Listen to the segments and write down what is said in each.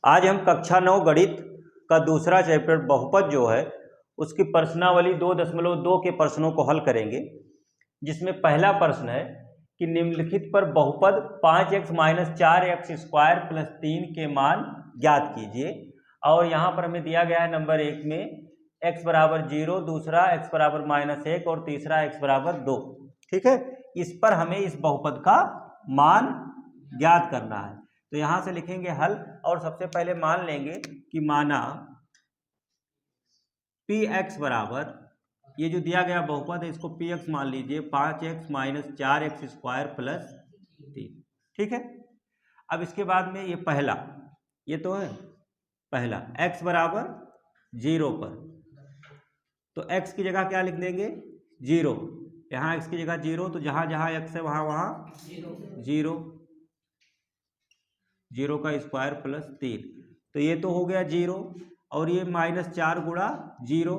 आज हम कक्षा 9 गणित का दूसरा चैप्टर बहुपद जो है उसकी प्रश्नावली 2.2 के प्रश्नों को हल करेंगे, जिसमें पहला प्रश्न है कि निम्नलिखित पर बहुपद 5x - 4x स्क्वायर प्लस 3 के मान ज्ञात कीजिए। और यहाँ पर हमें दिया गया है नंबर 1 में x बराबर 0, दूसरा x बराबर -1 और तीसरा x बराबर 2। ठीक है, इस पर हमें इस बहुपद का मान ज्ञात करना है। तो यहां से लिखेंगे हल और सबसे पहले मान लेंगे कि माना px बराबर, ये जो दिया गया बहुपद है इसको px मान लीजिए, 5x - 4x स्क्वायर प्लस 3। ठीक है, अब इसके बाद में ये पहला, ये तो है पहला x बराबर 0 पर, तो x की जगह क्या लिख देंगे 0। यहाँ x की जगह 0, तो जहां जहां x है वहां वहां 0, 0 का स्क्वायर प्लस 3, तो ये तो हो गया 0 और ये -4 गुणा 0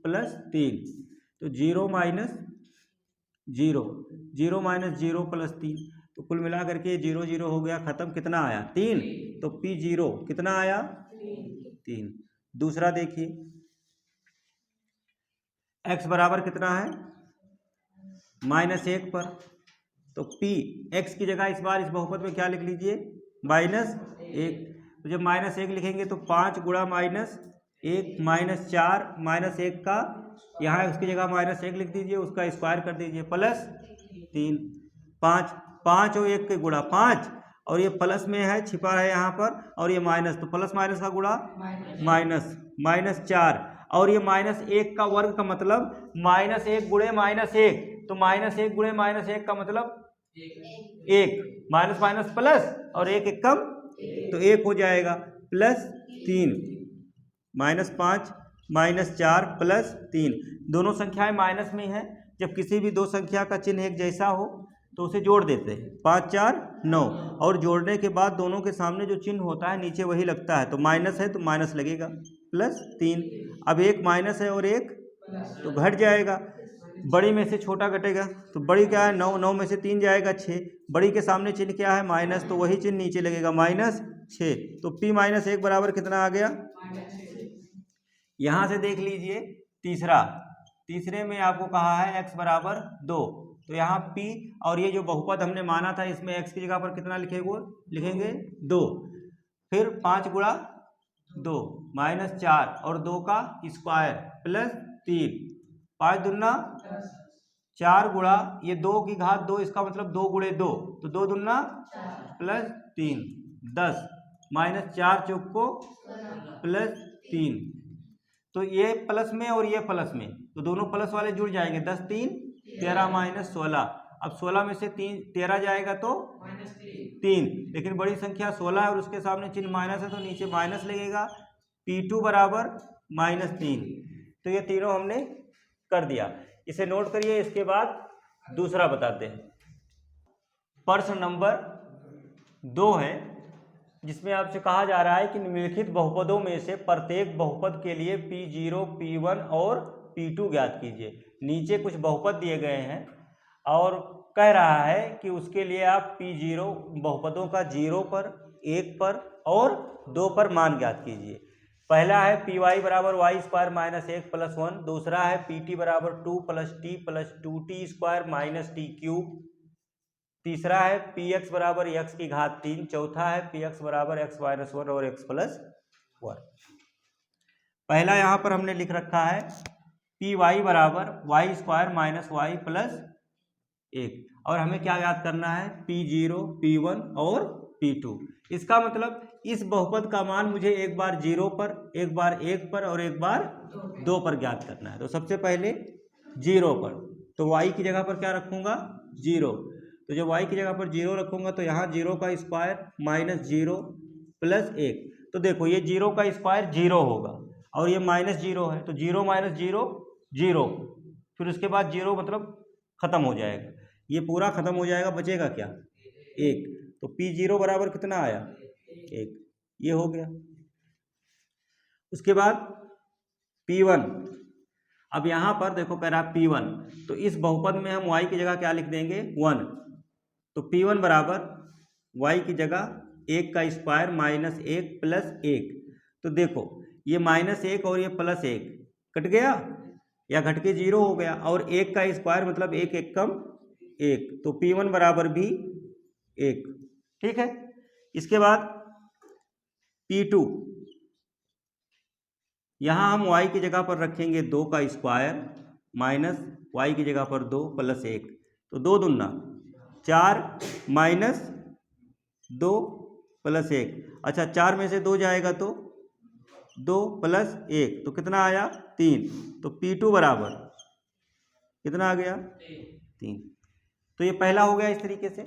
प्लस 3, तो 0 माइनस 0, 0 माइनस 0 प्लस 3, तो कुल मिला करके 0 0 हो गया, खत्म। कितना आया 3, तो P0 कितना आया 3। दूसरा देखिए x बराबर कितना है -1 पर, तो p x की जगह इस बार इस बहुपद में क्या लिख लीजिए -1। तो जब -1 लिखेंगे तो 5 गुणा -1 -4 -1 का, यहाँ उसकी जगह -1 लिख दीजिए, उसका स्क्वायर कर दीजिए प्लस 3, 5 और 1 के गुणा 5, और ये प्लस में है छिपा है यहाँ पर, और ये माइनस, तो प्लस माइनस का गुणा -4, और ये -1 का वर्ग का मतलब -1 गुणे -1, तो -1 गुणे -1 का मतलब 1, माइनस माइनस प्लस और 1 1 कम, तो 1 हो जाएगा प्लस 3, -5 -4 प्लस 3। दोनों संख्याएं माइनस में हैं। जब किसी भी दो संख्या का चिन्ह एक जैसा हो तो उसे जोड़ देते हैं, 5 4 9, और जोड़ने के बाद दोनों के सामने जो चिन्ह होता है नीचे वही लगता है, तो माइनस है तो माइनस लगेगा प्लस 3। अब एक माइनस है और एक तो घट जाएगा, बड़ी में से छोटा घटेगा, तो बड़ी क्या है 9, 9 में से 3 जाएगा 6, बड़ी के सामने चिन्ह क्या है माइनस, तो वही चिन्ह नीचे लगेगा -6, तो p - 1 बराबर कितना आ गया। यहां से देख लीजिए तीसरे में आपको कहा है x बराबर 2, तो यहाँ p और ये जो बहुपद हमने माना था इसमें x की जगह पर कितना लिखेंगे 2, फिर 5 गुणा 2 -4 और 2 का स्क्वायर प्लस 3, 5 दूना 4 गुणा ये 2 की घात 2, इसका मतलब 2 गुणे 2, तो 2 दूना प्लस 3 10, -4 चौक को प्लस 3, तो ये प्लस में और ये प्लस में, तो दोनों प्लस वाले जुड़ जाएंगे, 10 3 13 -16। अब 16 में से 13 जाएगा तो -3, लेकिन बड़ी संख्या 16 है और उसके सामने चिन्ह माइनस है तो नीचे माइनस लगेगा, P2 बराबर -3। तो ये तीनों हमने कर दिया, इसे नोट करिए। इसके बाद दूसरा बताते हैं, प्रश्न नंबर 2 है, जिसमें आपसे कहा जा रहा है कि निम्नलिखित बहुपदों में से प्रत्येक बहुपद के लिए P0 P1 और P2 ज्ञात कीजिए। नीचे कुछ बहुपद दिए गए हैं और कह रहा है कि उसके लिए आप P0 बहुपदों का 0 पर, 1 पर और 2 पर मान ज्ञात कीजिए। पहला है py बराबर y स्क्वायर -1 प्लस 1, दूसरा है pt बराबर 2 + t + 2t square -t cube, तीसरा है px बराबर x की घात 3, चौथा है px बराबर x - 1 और x + 1। पहला यहाँ पर हमने लिख रखा है py बराबर y स्क्वायर -y प्लस 1, और हमें क्या याद करना है P0 P1 और P2। इसका मतलब इस बहुपद का मान मुझे एक बार 0 पर, एक बार 1 पर और एक बार 2 पर ज्ञात करना है। तो सबसे पहले 0 पर, तो y की जगह पर क्या रखूंगा 0, तो जब y की जगह पर 0 रखूंगा तो यहाँ 0 का स्क्वायर -0 प्लस 1, तो देखो ये 0 का स्क्वायर 0 होगा और ये -0 है, तो 0 - 0 0, फिर उसके बाद 0 मतलब खत्म हो जाएगा, ये पूरा खत्म हो जाएगा, बचेगा क्या 1, तो P0 बराबर कितना आया 1, ये हो गया। उसके बाद P1, अब यहाँ पर देखो कह रहा है P1, तो इस बहुपद में हम y की जगह क्या लिख देंगे 1, तो P1 बराबर y की जगह 1 का स्क्वायर माइनस 1 प्लस 1। तो देखो ये -1 और ये +1 कट गया या घट के 0 हो गया, और 1 का स्क्वायर मतलब 1 एकम 1, तो P1 बराबर भी 1। ठीक है, इसके बाद P2, यहाँ हम y की जगह पर रखेंगे 2 का स्क्वायर माइनस y की जगह पर 2 प्लस 1, तो 2 दूना 4 माइनस 2 प्लस 1। अच्छा 4 में से 2 जाएगा तो 2 प्लस 1, तो कितना आया 3। तो P2 बराबर कितना आ गया 3। तो ये पहला हो गया इस तरीके से।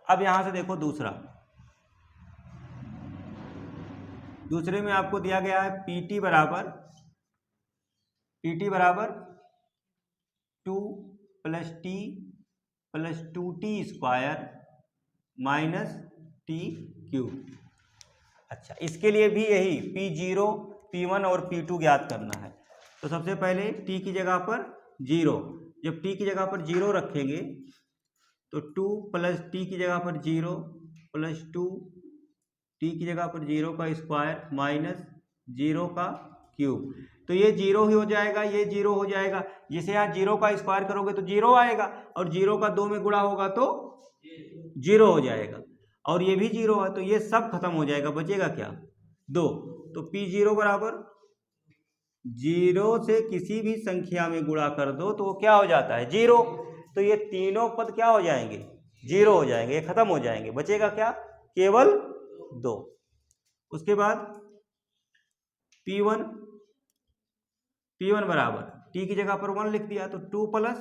अब यहाँ से देखो दूसरे में आपको दिया गया है PT बराबर 2 plus T plus 2T square minus T cube. अच्छा इसके लिए भी यही P0, P1 और P2 ज्ञात करना है। तो सबसे पहले T की जगह पर 0, जब T की जगह पर 0 रखेंगे तो 2 प्लस T की जगह पर 0 प्लस 2 T की जगह पर 0 का स्क्वायर माइनस 0 का क्यूब। तो ये 0 ही हो जाएगा, ये 0 हो जाएगा, जिसे यहाँ 0 का स्क्वायर करोगे तो 0 आएगा, और 0 का 2 में गुणा होगा तो 0 हो जाएगा, और ये भी 0 है, तो ये सब खत्म हो जाएगा, बचेगा क्या 2। तो P0 बराबर 0 से किसी भी संख्या में गुणा कर दो तो वो क्या हो जाता है 0। तो ये तीनों पद क्या हो जाएंगे 0 हो जाएंगे, ये खत्म हो जाएंगे, बचेगा क्या केवल 2। उसके बाद P1 बराबर T की जगह पर 1 लिख दिया, तो 2 प्लस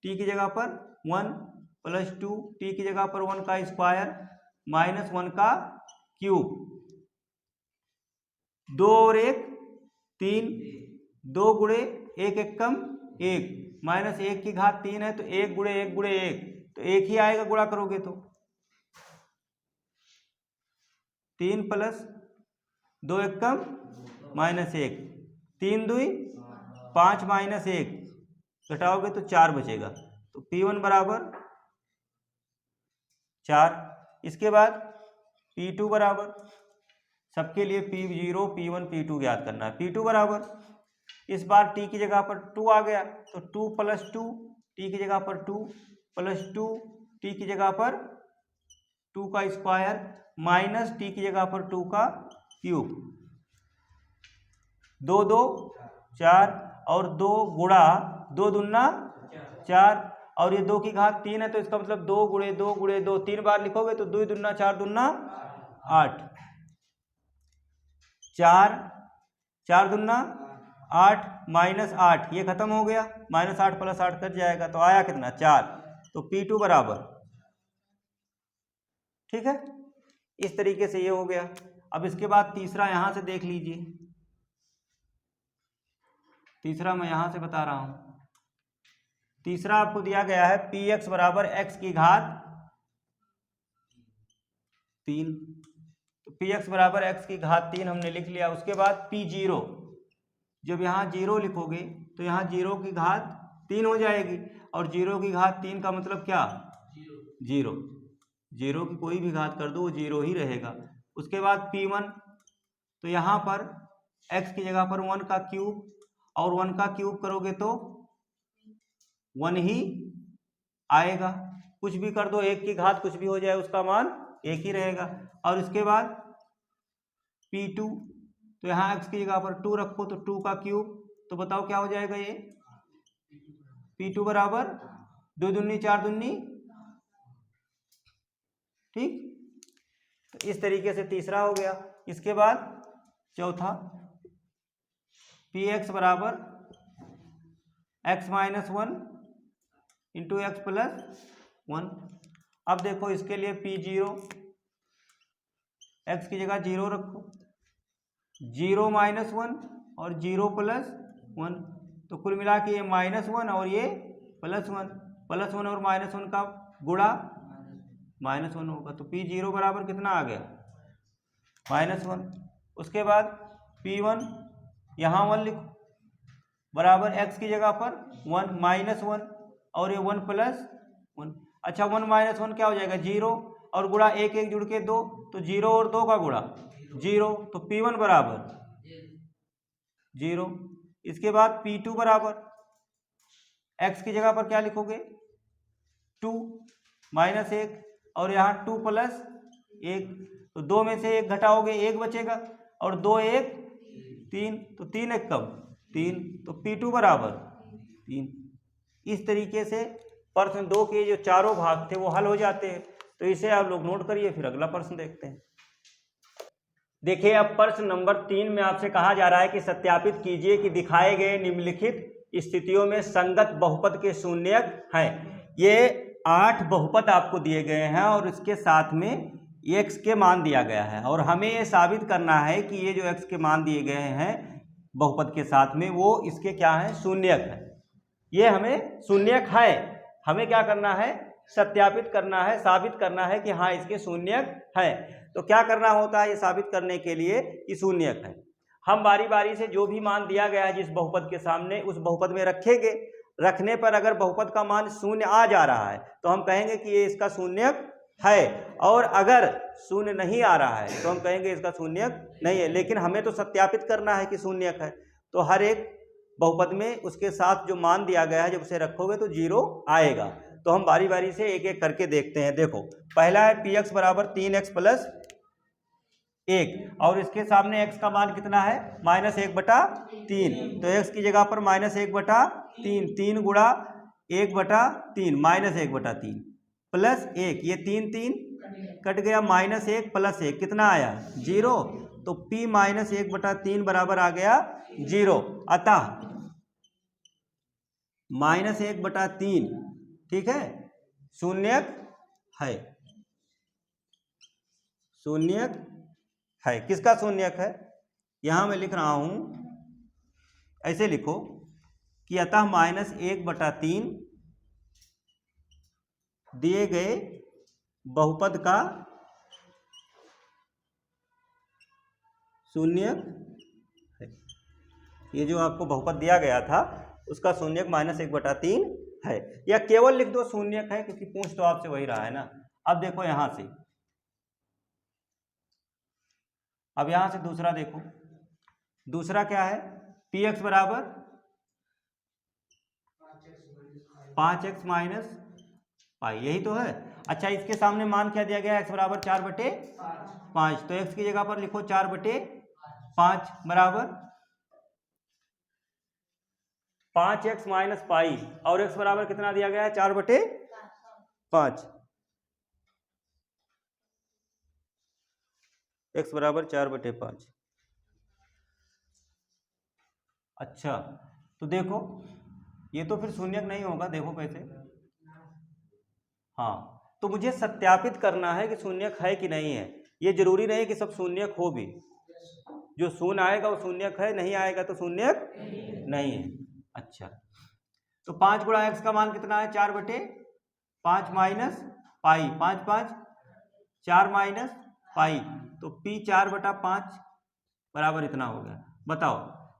T की जगह पर 1 प्लस 2 T की जगह पर 1 का स्क्वायर माइनस 1 का क्यूब। 2 और 1 3, 2 गुणे 1 एकम 1, माइनस 1 की घात 3 है, तो 1 गुणे 1 गुणे 1, तो 1 ही आएगा गुणा करोगे तो। 3 प्लस 2 एकम माइनस 1, 3 2 5 माइनस 1, घटाओगे तो 4 बचेगा, तो P1 बराबर 4। इसके बाद P2 बराबर सबके लिए P0, P1, P2 ज्ञात करना है। P2 बराबर इस बार T की जगह पर 2 आ गया, तो 2 प्लस 2 T की जगह पर 2 प्लस 2 T की जगह पर 2 का स्क्वायर माइनस T की जगह पर 2 का क्यूब। 2 2 4 और 2 गुणा 2 दूना 4, और ये 2 की घात 3 है, तो इसका मतलब 2 गुणे 2 गुणे 2 3 बार लिखोगे तो 2 दूना 4 दूना 8, 4 दूना 8 माइनस 8, ये खत्म हो गया, माइनस 8 प्लस 8 कट जाएगा, तो आया कितना 4। तो P2 बराबर, ठीक है, इस तरीके से ये हो गया। अब इसके बाद तीसरा यहां से देख लीजिए, तीसरा मैं यहां से बता रहा हूं। तीसरा आपको दिया गया है Px बराबर x की घात 3, तो Px बराबर x की घात 3 हमने लिख लिया। उसके बाद P0, जब यहाँ 0 लिखोगे तो यहाँ 0 की घात 3 हो जाएगी, और 0 की घात 3 का मतलब क्या 0, 0 की कोई भी घात कर दो वो 0 ही रहेगा। उसके बाद P1, तो यहाँ पर x की जगह पर 1 का क्यूब, और 1 का क्यूब करोगे तो 1 ही आएगा, कुछ भी कर दो 1 की घात कुछ भी हो जाए उसका मान 1 ही रहेगा। और इसके बाद P2, तो यहाँ x की जगह पर 2 रखो, तो 2 का क्यूब, तो बताओ क्या हो जाएगा ये P2 बराबर 2 दूनी 4 दूनी, ठीक, तो इस तरीके से तीसरा हो गया। इसके बाद चौथा Px बराबर x minus 1 into x plus 1। अब देखो इसके लिए P0, x की जगह 0 रखो, 0 माइनस 1 और 0 प्लस 1, तो कुल मिला के ये -1 और ये +1, +1 और -1 का गुणा -1 होगा, तो P0 बराबर कितना आ गया -1। उसके बाद P1, यहाँ 1 लिखो, बराबर x की जगह पर 1 -1 और ये 1 + 1। अच्छा 1 - 1 क्या हो जाएगा 0, और गुणा 1 1 जुड़ के 2, तो 0 और 2 का गुणा 0, तो P1 बराबर 0। इसके बाद P2 बराबर x की जगह पर क्या लिखोगे 2 माइनस 1, और यहाँ 2 प्लस 1, तो 2 में से 1 घटाओगे 1 बचेगा, और 2 1 3, तो 3 1 कम 3, तो P2 बराबर 3। इस तरीके से प्रश्न 2 के जो चारों भाग थे वो हल हो जाते हैं। तो इसे आप लोग नोट करिए, फिर अगला प्रश्न देखते हैं। देखिए अब प्रश्न नंबर 3 में आपसे कहा जा रहा है कि सत्यापित कीजिए कि दिखाए गए निम्नलिखित स्थितियों में संगत बहुपद के शून्यक हैं। ये 8 बहुपद आपको दिए गए हैं और इसके साथ में x के मान दिया गया है, और हमें ये साबित करना है कि ये जो x के मान दिए गए हैं बहुपद के साथ में वो इसके क्या है शून्यक है। ये हमें शून्यक है, हमें क्या करना है सत्यापित करना है, साबित करना है कि हाँ इसके शून्यक है। तो क्या करना होता है ये साबित करने के लिए कि शून्यक है, हम बारी बारी से जो भी मान दिया गया है जिस बहुपद के सामने उस बहुपद में रखेंगे। रखने पर अगर बहुपद का मान शून्य आ जा रहा है तो हम कहेंगे कि ये इसका शून्यक है, और अगर शून्य नहीं आ रहा है तो हम कहेंगे इसका शून्यक नहीं है। लेकिन हमें तो सत्यापित करना है कि शून्यक है, तो हर एक बहुपद में उसके साथ जो मान दिया गया है जब उसे रखोगे तो 0 आएगा। तो हम बारी बारी से एक एक करके देखते हैं। देखो पहला है px बराबर 3x प्लस 1, और इसके सामने x का मान कितना है -1/3, तो x की जगह पर -1/3, 3 गुणा 1/3 -1/3 प्लस 1, ये 3 3 कट गया, -1 प्लस 1 कितना आया 0, तो p -1/3 बराबर आ गया 0। अतः -1/3 ठीक है शून्यक है, शून्यक है। किसका शून्यक है, यहां मैं लिख रहा हूं, ऐसे लिखो कि अतः -1/3 दिए गए बहुपद का शून्यक है। ये जो आपको बहुपद दिया गया था उसका शून्यक -1/3 है, या केवल लिख दो शून्यक है, क्योंकि पूछ तो आपसे वही रहा है ना। अब देखो यहां से, अब यहां से दूसरा देखो, दूसरा क्या है px बराबर 5x माइनस पाई, यही तो है। अच्छा इसके सामने मान क्या दिया गया x बराबर 4/5, तो x की जगह पर लिखो 4/5 बराबर 5x माइनस पाई, और x बराबर कितना दिया गया है 4/5, x बराबर 4/5। अच्छा तो देखो ये तो फिर शून्यक नहीं होगा, देखो कैसे। हाँ तो मुझे सत्यापित करना है कि शून्यक है कि नहीं है। ये जरूरी नहीं कि सब शून्यक हो भी, जो शून्य आएगा वो शून्यक है, नहीं आएगा तो शून्यक नहीं है। अच्छा तो 5 गुणा x का मान कितना है 4/5 माइनस पाई, 5 5 4 माइनस पाई, तो p 4/5 बराबर इतना हो गया। बताओ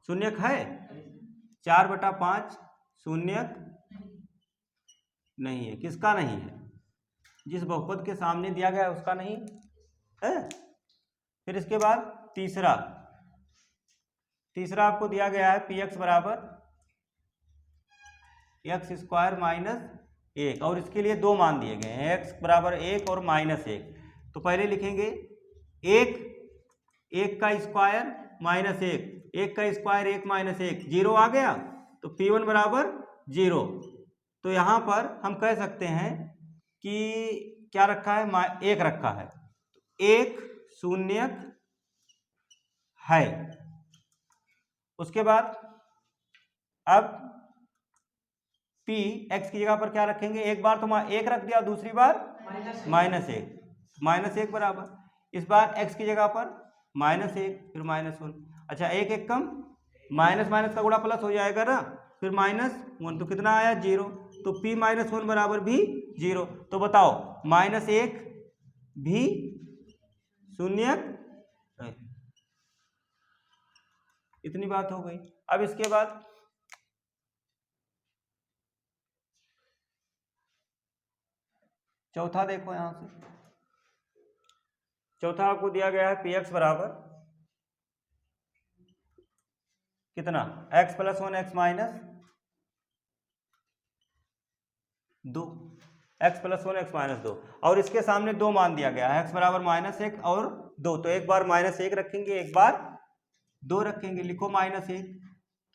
शून्यक है 4/5 शून्यक नहीं है। किसका नहीं है, जिस बहुपद के सामने दिया गया है उसका नहीं है। फिर इसके बाद तीसरा आपको दिया गया है px बराबर x² माइनस 1, और इसके लिए 2 मान दिए गए हैं x बराबर 1 और -1। तो पहले लिखेंगे 1 का स्क्वायर माइनस 1 का स्क्वायर 1 माइनस 1, 0 आ गया, तो p1 बराबर 0। तो यहां पर हम कह सकते हैं कि क्या रखा है 1 रखा है, एक शून्यक है। उसके बाद अब p x की जगह पर क्या रखेंगे, एक बार तो 1 रख दिया, दूसरी बार -1 बराबर, इस बार x की जगह पर -1 फिर -1। अच्छा 1 1 कम, माइनस माइनस का गुणा प्लस हो जाएगा ना, फिर -1, तो कितना आया 0, तो p -1 बराबर भी 0। तो बताओ -1 भी शून्यक है। इतनी बात हो गई। अब इसके बाद चौथा देखो यहां से, चौथा आपको दिया गया है पी एक्स बराबर कितना, x plus 1 x minus 2, x plus 1 x minus 2, और इसके सामने 2 मान दिया गया है, x बराबर -1 और 2। तो एक बार -1 रखेंगे, एक बार 2 रखेंगे। लिखो -1,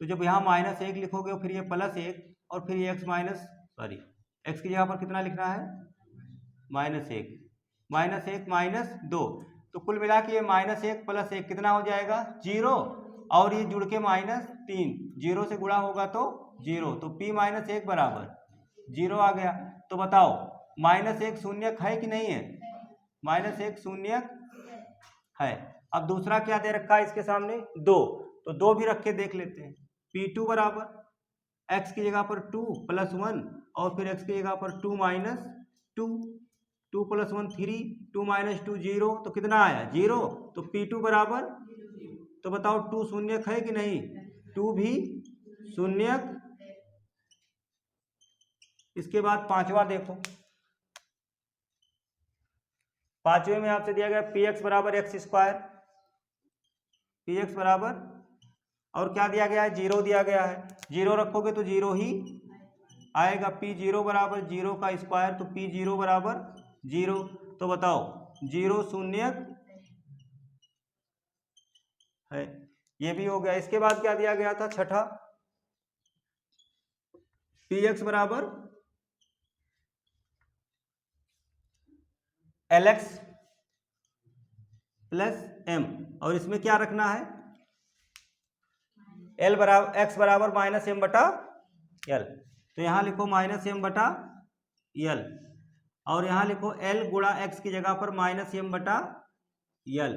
तो जब यहाँ -1 लिखोगे फिर ये +1 और फिर ये x की जगह पर कितना लिखना है, -1 -2। तो कुल मिला के ये -1 + 1 कितना हो जाएगा, 0, और ये जुड़ के -3, 0 से गुणा होगा तो 0, तो p -1 बराबर 0 आ गया। तो बताओ -1 शून्यक है कि नहीं है, -1 शून्यक है। अब दूसरा क्या दे रखा है इसके सामने, 2, तो 2 भी रख के देख लेते हैं। p2 बराबर x की जगह पर 2 + 1 और फिर x की जगह पर 2 - 2, 2 + 1 3, 2 - 2 0, तो कितना आया 0। तो p2 बराबर, तो बताओ 2 शून्यक है कि नहीं, 2 भी शून्यक। इसके बाद पांचवा देखो, पांचवे में आपसे दिया गया पी एक्स बराबर x², पी एक्स बराबर, और क्या दिया गया है, 0 दिया गया है। 0 रखोगे तो 0 ही आएगा। p0 बराबर 0 का स्क्वायर, तो p0 बराबर 0। तो बताओ 0 शून्यक है, ये भी हो गया। इसके बाद क्या दिया गया था, छठा, पी एक्स बराबर LX + M, और इसमें क्या रखना है, x बराबर -m/l। तो यहाँ लिखो -m/l, और यहाँ लिखो l गुणा x की जगह पर -m/l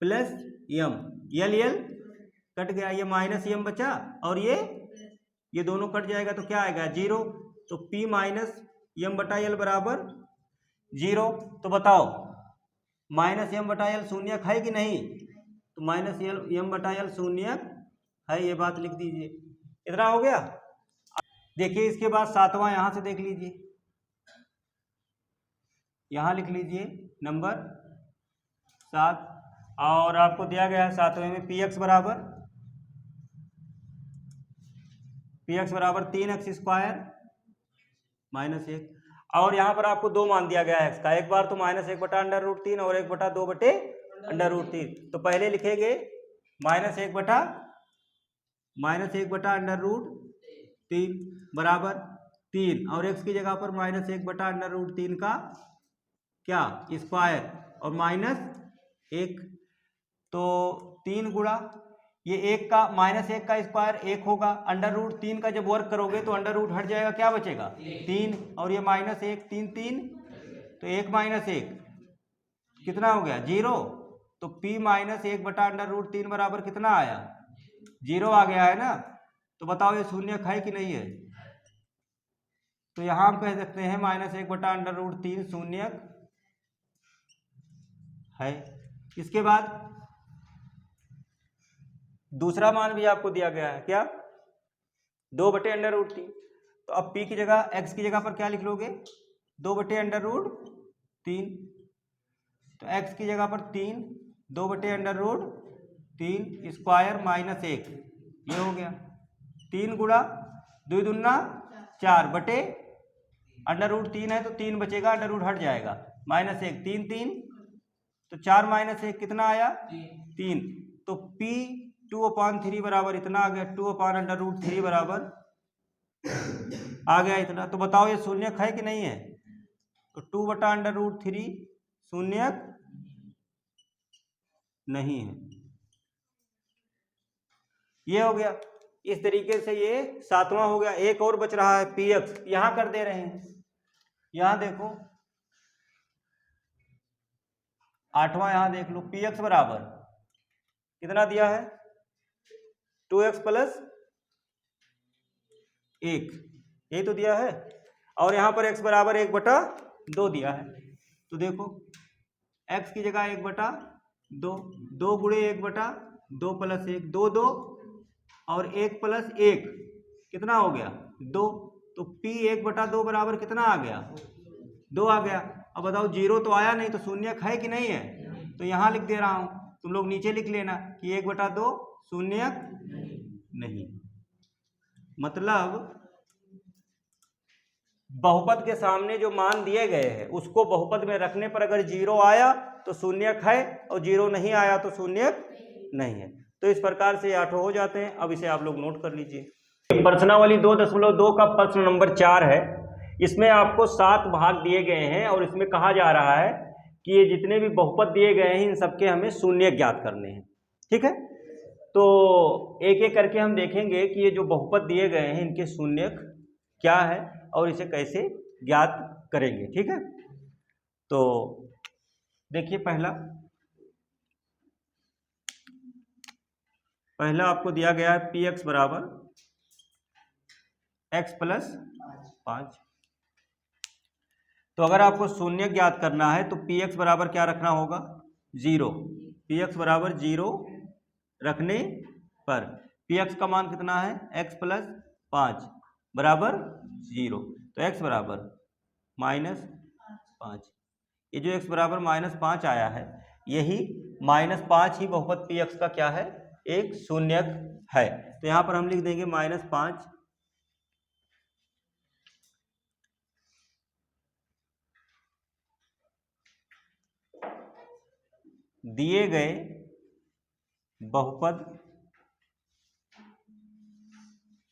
plus m, l cut गया, ये -m बचा और ये दोनों कट जाएगा तो क्या आएगा 0। तो p -m/l बराबर 0। तो बताओ -m/l शून्यक है कि नहीं, तो -m/l शून्यक है, ये बात लिख दीजिए। इतना हो गया। देखिए इसके बाद सातवां यहां से देख लीजिए, यहां लिख लीजिए नंबर 7, और आपको दिया गया है सातवें में पी एक्स बराबर 3x² -1, और यहाँ पर आपको 2 मान दिया गया है x का। एक बार तो -1/√3 और 1/2/√3। तो पहले लिखेंगे -1/√3 बराबर 3, और x की जगह पर -1/√3 का क्या स्क्वायर और -1, तो 3 गुणा ये 1 का -1 का स्क्वायर 1 होगा, √3 का जब वर्क करोगे तो अंडर हट जाएगा, क्या बचेगा 3, और ये -1, 3 3, तो 1 - 1 कितना हो गया 0। तो p -1/√3 बराबर कितना आया, 0 आ गया है ना। तो बताओ ये शून्यक है कि नहीं है, तो यहां हम कह सकते हैं -1/√3 शून्यक है। इसके बाद दूसरा मान भी आपको दिया गया है, क्या 2/√3। तो अब p की जगह x की जगह पर क्या लिख लोगे 2/√3, तो x की जगह पर 3, 2/√3 स्क्वायर -1, ये हो गया। 3 गुणा 2 दूना 4 बटे √3 है तो 3 बचेगा, अंडर हट जाएगा, -1 3 3, तो 4 -1 कितना आया 3। तो p 2/3 बराबर इतना आ गया, 2/√3 बराबर आ गया इतना। तो बताओ ये शून्यक है कि नहीं है, तो 2/√3 शून्यक नहीं है। ये हो गया। इस तरीके से ये सातवां हो गया। एक और बच रहा है पी एक्स, यहां कर दे रहे हैं, यहां देखो आठवां, यहां देख लो पी एक्स बराबर कितना दिया है 2x + 1, यही तो दिया है, और यहां पर x बराबर 1/2 दिया है। तो देखो x की जगह 1/2, 2 गुणे 1/2 + 1 2 2, और 1 + 1 कितना हो गया 2। तो p 1/2 बराबर कितना आ गया 2 आ गया। अब बताओ 0 तो आया नहीं, तो शून्यक है कि नहीं है, तो यहाँ लिख दे रहा हूँ, तुम लोग नीचे लिख लेना कि 1/2 शून्य नहीं। मतलब बहुपद के सामने जो मान दिए गए हैं उसको बहुपद में रखने पर अगर 0 आया तो शून्यक है और 0 नहीं आया तो शून्यक नहीं है। तो इस प्रकार से 8 हो जाते हैं। अब इसे आप लोग नोट कर लीजिए। प्रश्नावली 2.2 का प्रश्न नंबर 4 है। इसमें आपको 7 भाग दिए गए हैं और इसमें कहा जा रहा है कि ये जितने भी बहुपद दिए गए हैं इन सबके हमें शून्य ज्ञात करने हैं। ठीक है, तो एक एक करके हम देखेंगे कि ये जो बहुपद दिए गए हैं इनके शून्य क्या है और इसे कैसे ज्ञात करेंगे। ठीक है, तो देखिए पहला आपको दिया गया है px बराबर x प्लस 5। तो अगर आपको शून्य ज्ञात करना है तो px बराबर क्या रखना होगा, 0। px बराबर 0 रखने पर px का मान कितना है, x प्लस 5 बराबर 0। तो x बराबर -5। ये जो x बराबर -5 आया है, यही -5 ही बहुपद px का क्या है, एक शून्यक है। तो यहाँ पर हम लिख देंगे -5 दिए गए बहुपद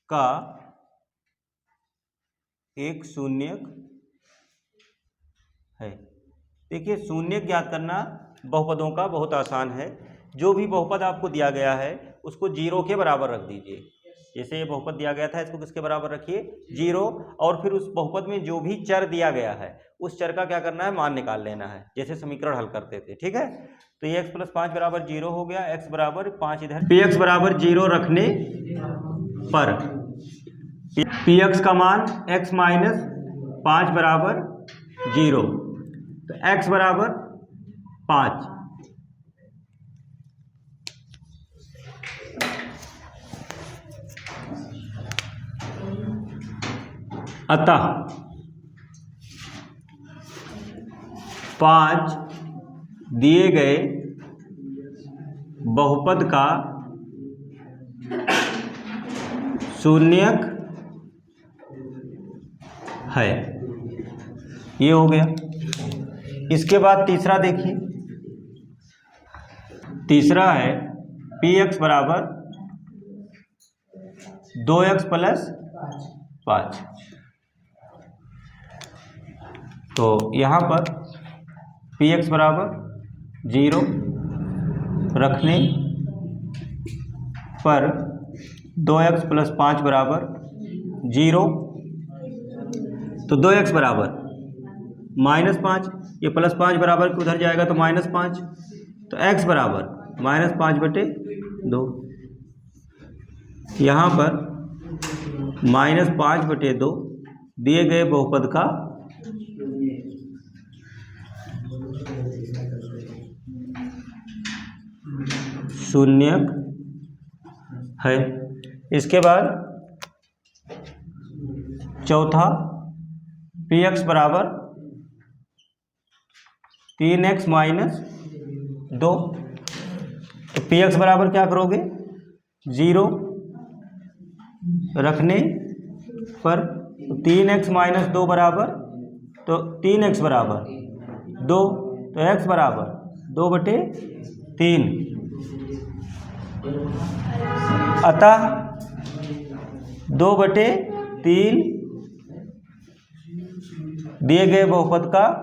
का एक शून्यक है। देखिए, शून्यक ज्ञात करना बहुपदों का बहुत आसान है। जो भी बहुपद आपको दिया गया है उसको 0 के बराबर रख दीजिए। जैसे ये बहुपद दिया गया था, इसको किसके बराबर रखिए, 0। और फिर उस बहुपद में जो भी चर दिया गया है उस चर का क्या करना है, मान निकाल लेना है, जैसे समीकरण हल करते थे। ठीक है, तो ये x प्लस 5 बराबर 0 हो गया, x बराबर 5 इधर, px बराबर 0 रखने पर px का मान x माइनस 5 बराबर 0। तो x बराबर 5। अतः 5 दिए गए बहुपद का शून्यक है। ये हो गया। इसके बाद तीसरा देखिए, तीसरा है px बराबर 2x प्लस 5। तो यहाँ पर px बराबर 0 रखने पर 2x प्लस 5 बराबर 0। तो 2x बराबर -5, ये +5 बराबर उधर जाएगा तो -5। तो x बराबर -5/2। यहाँ पर -5/2 दिए गए बहुपद का शून्यक है। इसके बाद चौथा px बराबर 3x माइनस 2। तो px बराबर क्या करोगे, 0 रखने पर 3x माइनस 2 बराबर, तो 3x बराबर 2। तो x बराबर 2/3। अतः 2/3 दिए गए बहुपद का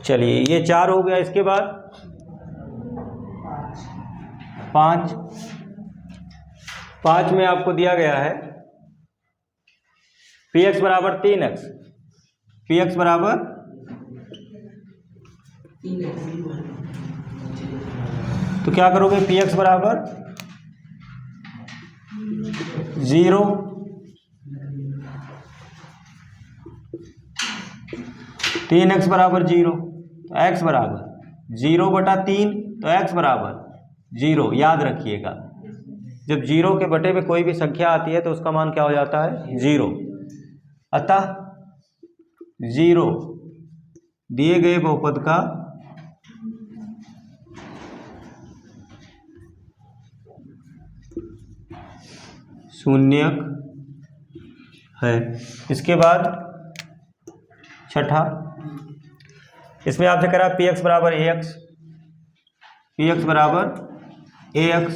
चलिए ये 4 हो गया। इसके बाद 5 में आपको दिया गया है px बराबर 3x, px बराबर 3x। तो क्या करोगे, px बराबर 0 3x बराबर 0। तो x बराबर 0/3। तो x बराबर 0, याद रखिएगा जब 0 के बटे में कोई भी संख्या आती है तो उसका मान क्या हो जाता है 0। अतः 0 दिए गए बहुपद का शून्यक है। इसके बाद छठा, इसमें आपसे करा px बराबर ax, px बराबर ax,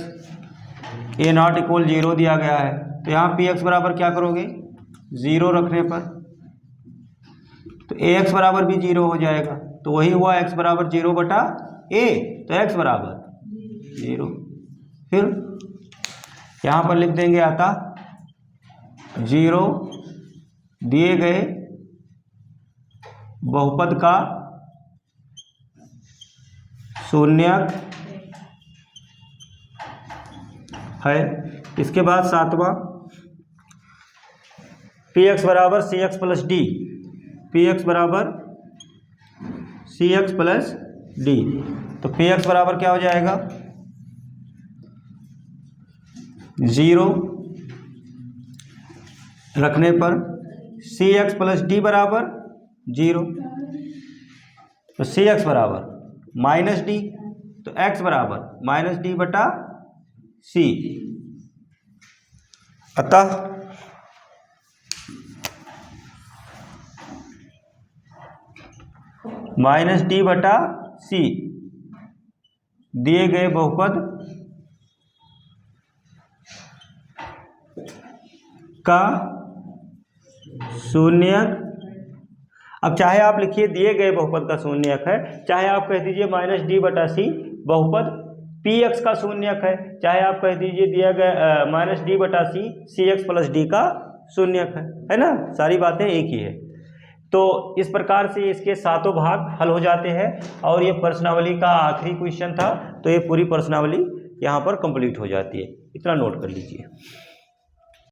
ए नॉट इक्वल 0 दिया गया है, तो यहाँ px बराबर क्या करोगे 0 रखने पर तो ax बराबर भी 0 हो जाएगा, तो वही हुआ x बराबर 0 बटा a, तो x बराबर 0। फिर यहाँ पर लिख देंगे अतः 0 दिए गए बहुपद का शून्यक है। इसके बाद सातवां, px बराबर cx प्लस डी, px बराबर cx प्लस डी, तो px बराबर क्या हो जाएगा 0 रखने पर cx प्लस डी बराबर 0, तो cx बराबर माइनस डी, तो x बराबर माइनस डी बटा c। अतः माइनस डी बटा c दिए गए बहुपद का शून्यक। अब चाहे आप लिखिए दिए गए बहुपद का शून्यक है, चाहे आप कह दीजिए माइनस डी बटा सी बहुपद px का शून्यक है, चाहे आप कह दीजिए दिया गया माइनस डी बटा सी cx प्लस डी का शून्यक है ना, सारी बातें एक ही है। तो इस प्रकार से इसके सातों भाग हल हो जाते हैं और ये प्रश्नावली का आखिरी क्वेश्चन था, तो ये पूरी प्रश्नावली यहाँ पर कंप्लीट हो जाती है। इतना नोट कर लीजिए।